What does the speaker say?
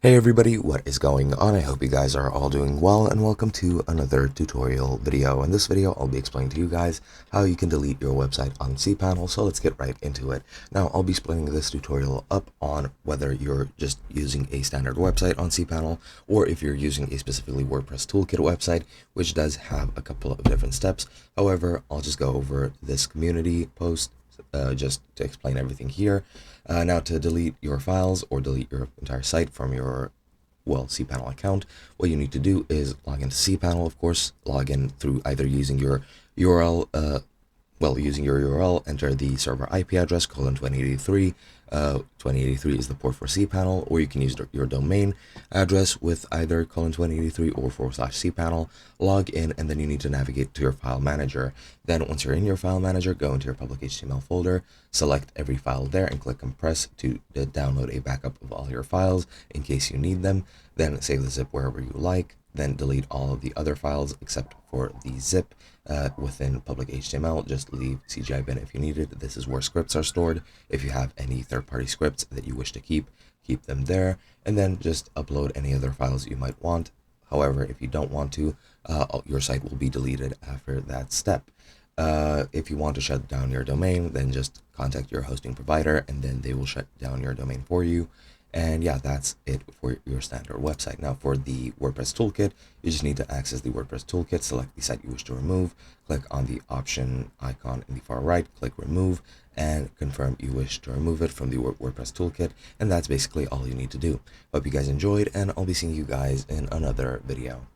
Hey everybody, what is going on? I hope you guys are all doing well and welcome to another tutorial video. In this video, I'll be explaining to you guys how you can delete your website on cPanel, so let's get right into it. Now, I'll be splitting this tutorial up on whether you're just using a standard website on cPanel or if you're using a specifically WordPress Toolkit website, which does have a couple of different steps. However, I'll just go over this community post just to explain everything here. Now, to delete your files or delete your entire site from your cPanel account, what you need to do is log into cPanel, of course, log in through either using your URL, using your URL, enter the server IP address, :2083. 2083 is the port for cPanel, or you can use your domain address with either :2083 or /cPanel. Log in, and then you need to navigate to your file manager. Then once you're in your file manager, go into your public HTML folder, select every file there, and click compress to download a backup of all your files in case you need them. Then save the zip wherever you like. Then delete all of the other files except for the zip within public HTML. Just leave CGI bin if you need it. This is where scripts are stored. If you have any third-party scripts that you wish to keep them there, and then just upload any other files you might want. However, if you don't want to, your site will be deleted after that step. If you want to shut down your domain, then just contact your hosting provider and then they will shut down your domain for you. And yeah, that's it for your standard website. Now, for the WordPress toolkit, you just need to access the WordPress toolkit, select the site you wish to remove, click on the option icon in the far right, click remove, and confirm you wish to remove it from the WordPress toolkit. And that's basically all you need to do. Hope you guys enjoyed, and I'll be seeing you guys in another video.